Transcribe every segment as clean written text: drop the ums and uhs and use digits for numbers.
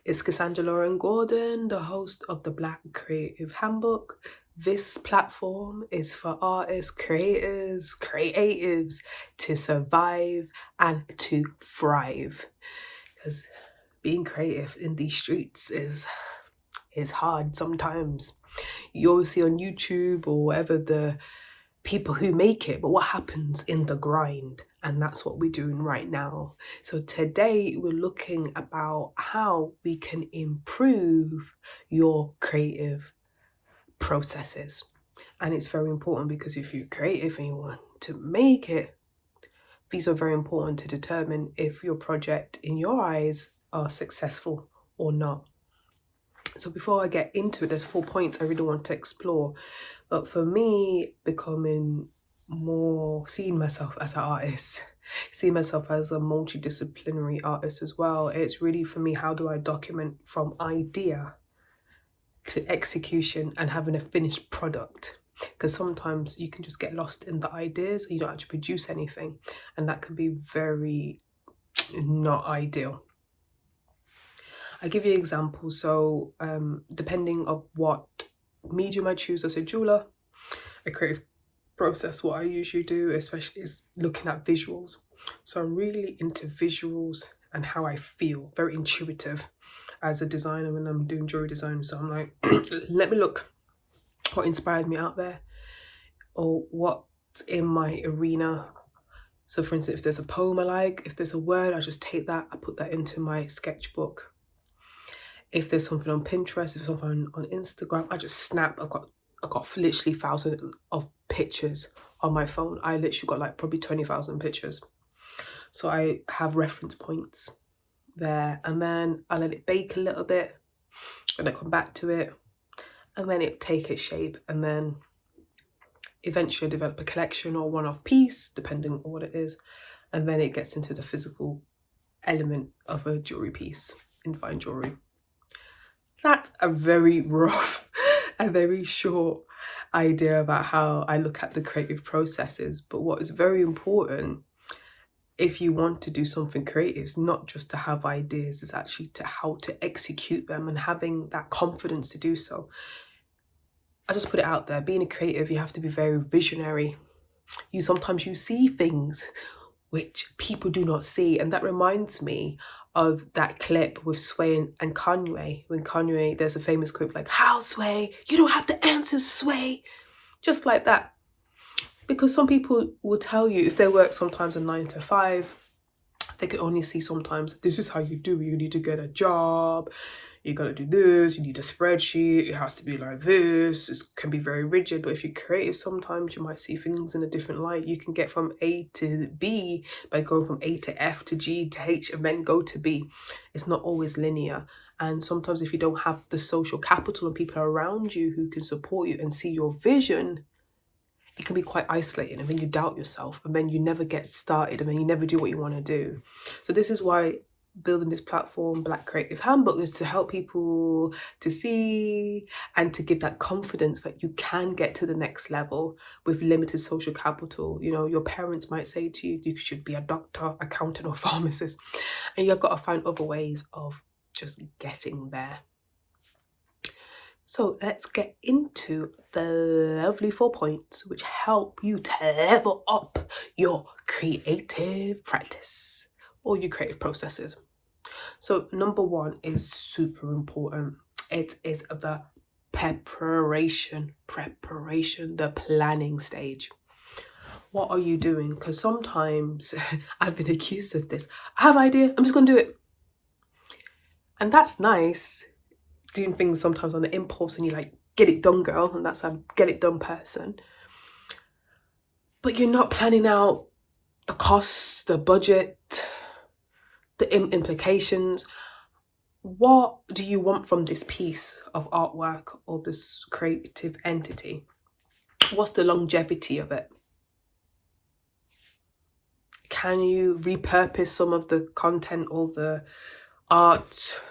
It's Kassandra and Gordon, the host of the Black Creative Handbook. This platform is for artists, creators, creatives to survive and to thrive. Because being creative in these streets is hard sometimes. You always see on YouTube or whatever the people who make it, but what happens in the grind? And that's what we're doing right now. So today we're looking about how we can improve your creative processes. And it's very important because if you're creative and you want to make it, these are very important to determine if your project in your eyes are successful or not. So before I get into it, there's 4 points I really want to explore. But for me, becoming more, seeing myself as an artist, seeing myself as a multidisciplinary artist as well, it's really for me, how do I document from idea to execution and having a finished product? Because sometimes you can just get lost in the ideas and you don't actually produce anything. And that can be very not ideal. I give you examples. So depending on what medium I choose as a jeweler, a creative process, what I usually do especially is looking at visuals. So I'm really into visuals and how I feel, very intuitive as a designer when I'm doing jewelry design. So I'm like, let me look what inspired me out there or what's in my arena. So for instance, if there's a poem I like, if there's a word, I just take that, I put that into my sketchbook. If there's something on Pinterest, if there's something on Instagram, I just snap. I got literally thousands of pictures on my phone. I literally got like probably 20,000 pictures. So I have reference points there, and then I let it bake a little bit, and I come back to it, and then it take its shape, and then eventually I develop a collection or one-off piece, depending on what it is, and then it gets into the physical element of a jewelry piece in fine jewelry. That's a very rough and very short idea about how I look at the creative processes. But what is very important, if you want to do something creative, is not just to have ideas, it's actually to how to execute them and having that confidence to do so. I just put it out there, being a creative, you have to be very visionary. Sometimes you see things which people do not see. And that reminds me of that clip with Sway and Kanye. When Kanye, there's a famous quote like, "How, Sway? You don't have to answer, Sway." Just like that. Because some people will tell you, if they work sometimes a 9 to 5, they can only see sometimes, this is how you do it. You need to get a job. You got to do this. You need a spreadsheet. It has to be like this. It can be very rigid. But if you're creative, sometimes you might see things in a different light. You can get from A to B by going from A to F to G to H and then go to B. It's not always linear. And sometimes if you don't have the social capital and people around you who can support you and see your vision, it can be quite isolating, and then you doubt yourself, and then you never get started, and then you never do what you want to do. So this is why building this platform, Black Creative Handbook, is to help people to see and to give that confidence that you can get to the next level with limited social capital. You know, your parents might say to you, you should be a doctor, accountant, or pharmacist, and you've got to find other ways of just getting there. So let's get into the lovely 4 points which help you to level up your creative practice or your creative processes. So number 1 is super important. It is the preparation, the planning stage. What are you doing? Because sometimes I've been accused of this. I have an idea, I'm just going to do it. And that's nice. Doing things sometimes on the impulse and you like, get it done, girl, and that's a get it done person. But you're not planning out the costs, the budget, the implications. What do you want from this piece of artwork or this creative entity? What's the longevity of it? Can you repurpose some of the content or the art?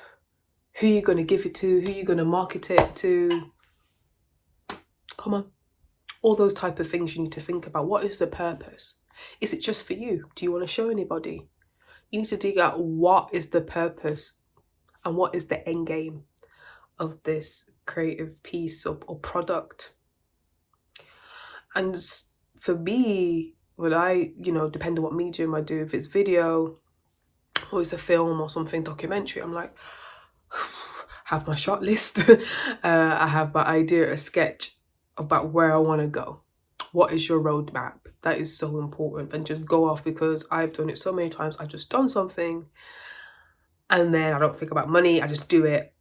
Who are you going to give it to? Who are you going to market it to? Come on. All those type of things you need to think about. What is the purpose? Is it just for you? Do you want to show anybody? You need to dig out what is the purpose and what is the end game of this creative piece or product. And for me, when I, depending on what medium I do, if it's video or it's a film or something documentary, I'm like, have my shot list. I have my idea, a sketch about where I want to go. What is your roadmap? That is so important. And just go off, because I've done it so many times. I've just done something and then I don't think about money. I just do it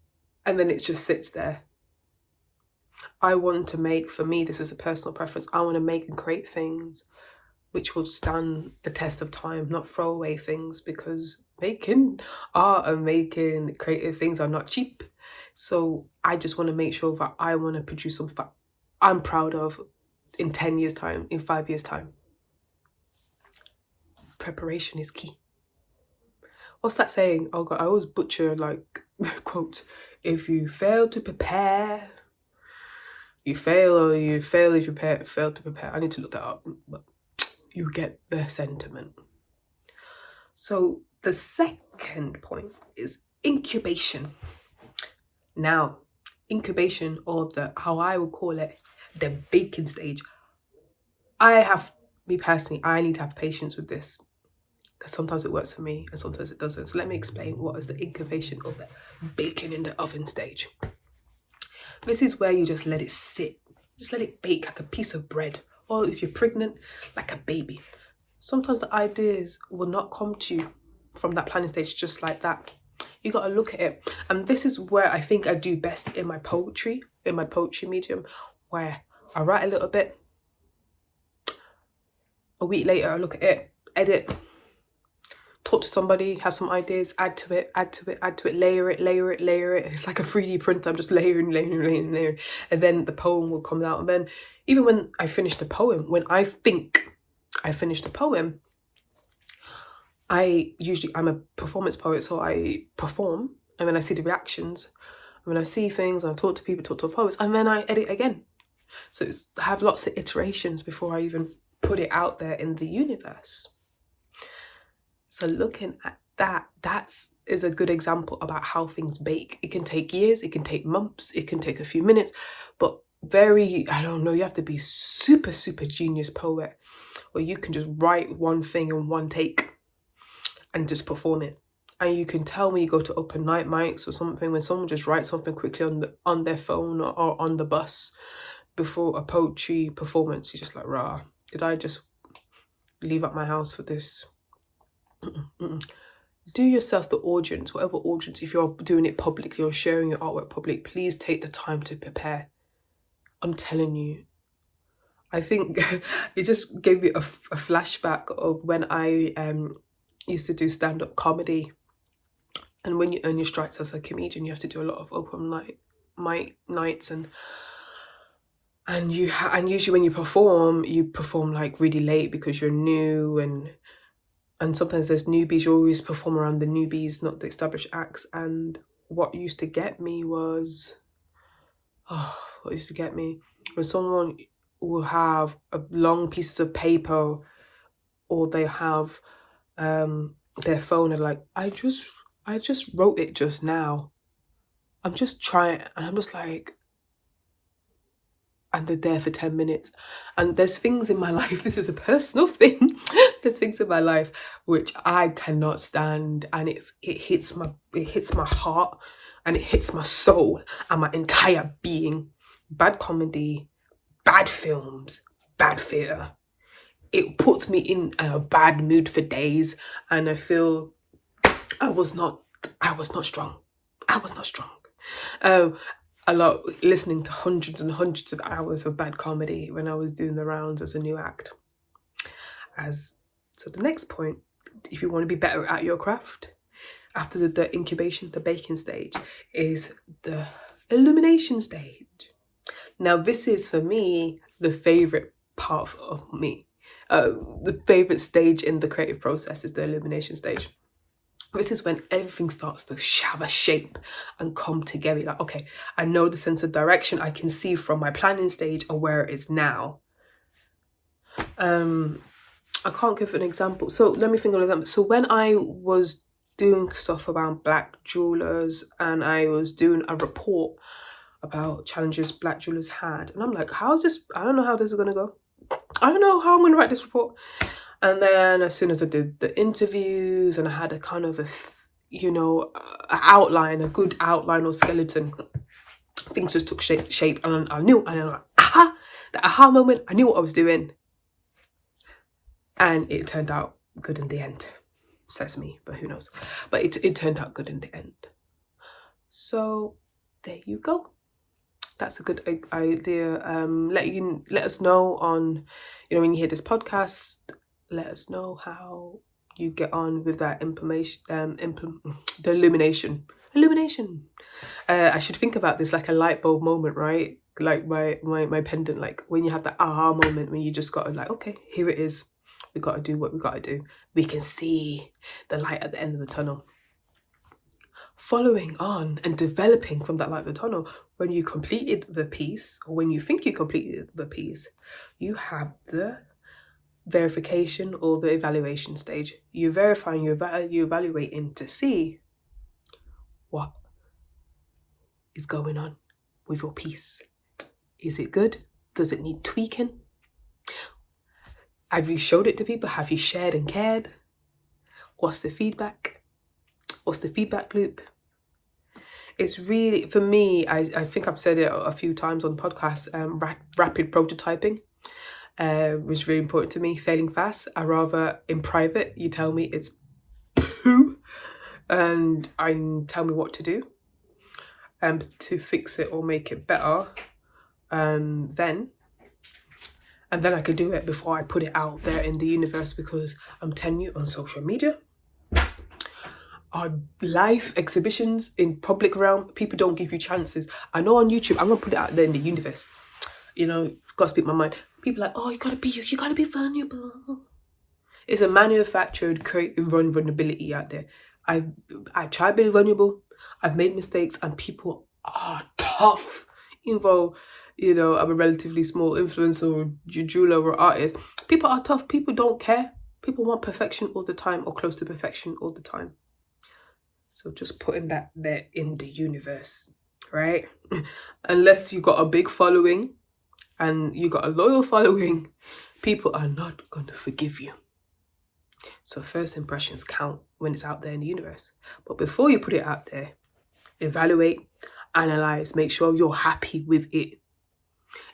and then it just sits there. I want to make, for me, this is a personal preference, I want to make and create things which will stand the test of time, not throw away things, because making art and making creative things are not cheap. So I just want to make sure that I want to produce something that I'm proud of in 10 years' time, in 5 years' time. Preparation is key. What's that saying? Oh God, I always butcher quote, if you fail to prepare, you fail, or you fail if you fail to prepare. I need to look that up, but you get the sentiment. So the second point is incubation. Now, incubation, or how I would call it, the baking stage. I need to have patience with this, because sometimes it works for me and sometimes it doesn't. So let me explain what is the incubation or the baking in the oven stage. This is where you just let it sit. Just let it bake like a piece of bread. Or if you're pregnant, like a baby. Sometimes the ideas will not come to you from that planning stage just like that. You got to look at it. And this is where I think I do best in my poetry medium, where I write a little bit. A week later, I look at it, edit, talk to somebody, have some ideas, add to it, layer it. It's like a 3D printer. I'm just layering. And then the poem will come out. And then even when I finish the poem, when I think I finished the poem, I'm a performance poet, so I perform, and then I see the reactions. And when I see things, and I talk to people, talk to poets, and then I edit again. So I have lots of iterations before I even put it out there in the universe. So looking at that is a good example about how things bake. It can take years, it can take months, it can take a few minutes, but you have to be super, super genius poet, where you can just write one thing in one take and just perform it. And you can tell when you go to open night mics or something, when someone just writes something quickly on their phone or on the bus before a poetry performance, you're just like, rah, did I just leave up my house for this? Do yourself the audience, whatever audience, if you're doing it publicly or sharing your artwork public, please take the time to prepare. I'm telling you, I think it just gave me a flashback of when I used to do stand-up comedy. And when you earn your stripes as a comedian, you have to do a lot of open mic nights, and usually when you perform like really late because you're new, and sometimes there's newbies. You always perform around the newbies, not the established acts. And what used to get me was when someone will have a long pieces of paper, or they have their phone, and like, I just wrote it just now. I'm just trying, and I'm just like, and they're there for 10 minutes. And there's things in my life, this is a personal thing, there's things in my life which I cannot stand, and it hits my heart, and it hits my soul and my entire being. Bad comedy, bad films, bad theatre. It puts me in a bad mood for days, and I feel I was not strong. A lot, listening to hundreds and hundreds of hours of bad comedy when I was doing the rounds as a new act. So the next point, if you want to be better at your craft, after the incubation, the baking stage, is the illumination stage. Now, this is, for me, the favourite part of me. The favourite stage in the creative process is the illumination stage. This is when everything starts to have a shape and come together. Like, okay, I know the sense of direction. I can see from my planning stage or where it is now. I can't give an example. So let me think of an example. So when I was doing stuff around Black jewelers, and I was doing a report about challenges Black jewelers had. And I'm like, how's this? I don't know how this is going to go. I don't know how I'm going to write this report. And then as soon as I did the interviews and I had a kind of a good outline or skeleton, things just took shape, and I knew, and I'm like, aha, the aha moment, I knew what I was doing. And it turned out good in the end. Says me, but who knows? But it turned out good in the end. So there you go. That's a good idea. Let us know on, when you hear this podcast, let us know how you get on with that information, the illumination. I should think about this like a light bulb moment, right? Like my pendant, like when you have that aha moment when you just got to like, okay, here it is. We got to do what we got to do. We can see the light at the end of the tunnel. Following on and developing from that light of the tunnel, when you completed the piece, or when you think you completed the piece, you have the verification or the evaluation stage. You're verifying, you're evaluating to see what is going on with your piece. Is it good? Does it need tweaking? Have you showed it to people? Have you shared and cared? What's the feedback? What's the feedback loop? It's really, for me, I think I've said it a few times on podcasts, rapid prototyping was really important to me. Failing fast. I rather in private, you tell me it's poo and tell me what to do to fix it or make it better. And then I could do it before I put it out there in the universe, because I'm telling you, on social media, our live exhibitions in public realm, people don't give you chances. I know on YouTube, I'm gonna put it out there in the universe. Gotta speak my mind. People are like, oh, you gotta be vulnerable. It's a manufactured creative vulnerability out there. I try being vulnerable. I've made mistakes, and people are tough. I'm a relatively small influencer or jeweler or artist. People are tough. People don't care. People want perfection all the time, or close to perfection all the time. So just putting that there in the universe, right? Unless you got a big following and you got a loyal following, people are not going to forgive you. So first impressions count when it's out there in the universe. But before you put it out there, evaluate, analyze, make sure you're happy with it.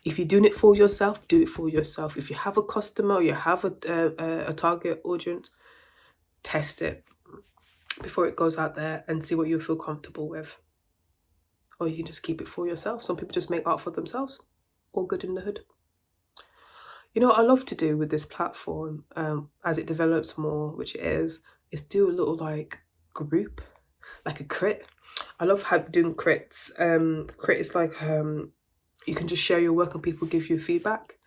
If you're doing it for yourself, do it for yourself. If you have a customer, or you have a target audience, test it before it goes out there and see what you feel comfortable with. Or you can just keep it for yourself. Some people just make art for themselves. All good in the hood. What I love to do with this platform, as it develops more, which it is do a little like group, like a crit. I love doing crits. Crit is like you can just share your work and people give you feedback.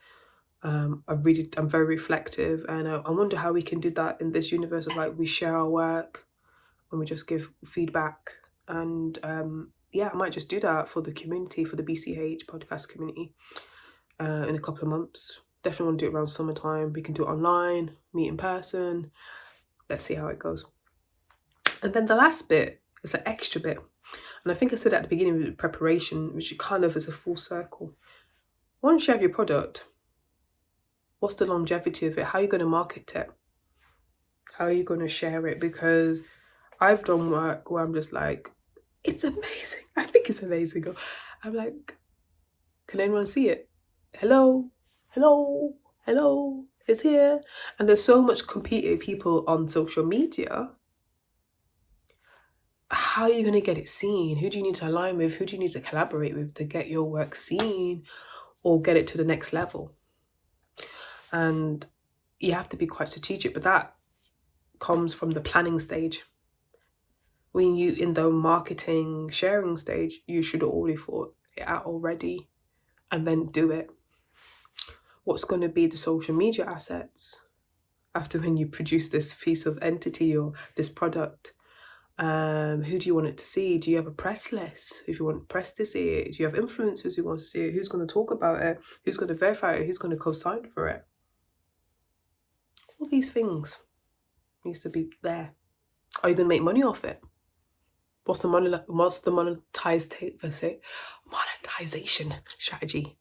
I'm very reflective, and I wonder how we can do that in this universe of like we share our work and we just give feedback. And I might just do that for the community, for the BCH podcast community in a couple of months. Definitely want to do it around summertime. We can do it online, meet in person. Let's see how it goes. And then the last bit is the extra bit. And I think I said at the beginning with preparation, which kind of is a full circle. Once you have your product, what's the longevity of it? How are you going to market it? How are you going to share it? Because I've done work where I'm just like, it's amazing. I think it's amazing. I'm like, can anyone see it? Hello? It's here. And there's so much competing people on social media. How are you going to get it seen? Who do you need to align with? Who do you need to collaborate with to get your work seen or get it to the next level? And you have to be quite strategic, but that comes from the planning stage. When you in the marketing sharing stage, you should have already thought it out already and then do it. What's going to be the social media assets after when you produce this piece of entity or this product? Who do you want it to see? Do you have a press list? If you want press to see it, do you have influencers who want to see it? Who's going to talk about it? Who's going to verify it? Who's going to co-sign for it? All these things needs to be there. Are you going to make money off it? What's the monetization strategy?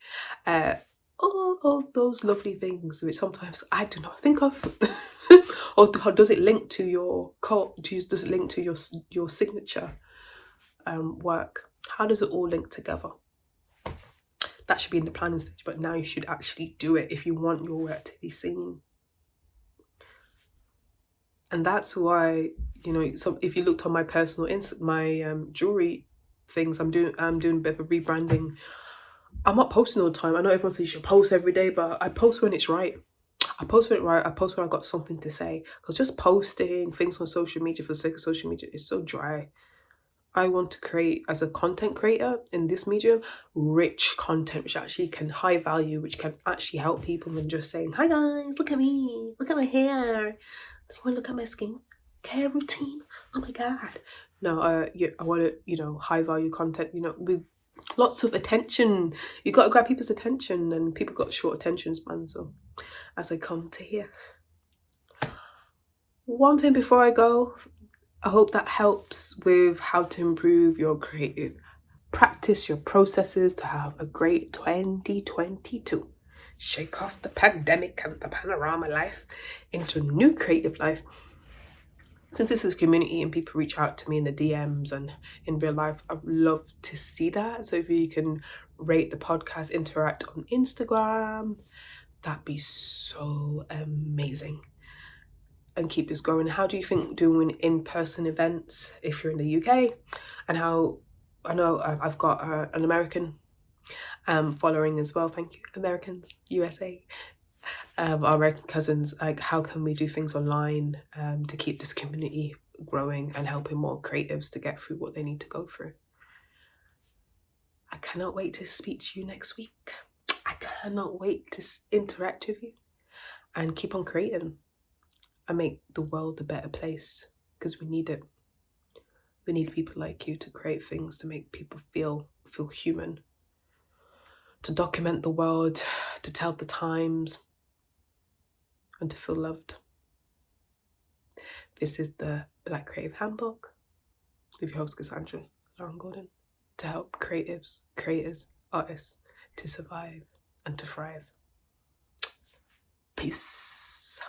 All of those lovely things which sometimes I do not think of. Or does it link to your cult? Does it link to your signature work? How does it all link together? That should be in the planning stage, but now you should actually do it if you want your work to be seen. And that's why, so if you looked on my personal jewelry things, I'm doing a bit of a rebranding. I'm not posting all the time. I know everyone says you should post every day, but I post when it's right. I post when I've got something to say. Because just posting things on social media for the sake of social media is so dry. I want to create, as a content creator in this medium, rich content which actually can high value, which can actually help people than just saying, hi guys, look at me, look at my hair. Do you want to look at my skin care routine? Oh my god. No, I want to, high value content, with lots of attention. You got to grab people's attention, and people got short attention spans. So as I come to here, one thing before I go, I hope that helps with how to improve your creative practice, your processes to have a great 2022. Shake off the pandemic and the panorama life into new creative life. Since this is community and people reach out to me in the DMs and in real life, I'd love to see that. So if you can rate the podcast, interact on Instagram, that'd be so amazing. And keep this going. How do you think doing in-person events if you're in the UK? And how, I know I've got an American following as well. Thank you, Americans, USA. Our American cousins, like, how can we do things online to keep this community growing and helping more creatives to get through what they need to go through? I cannot wait to speak to you next week. I cannot wait to interact with you and keep on creating and make the world a better place, because we need it. We need people like you to create things to make people feel human, to document the world, to tell the times, and to feel loved. This is the Black Creative Handbook with your host Kassandra Lauren Gordon, to help creatives, creators, artists to survive and to thrive. Peace.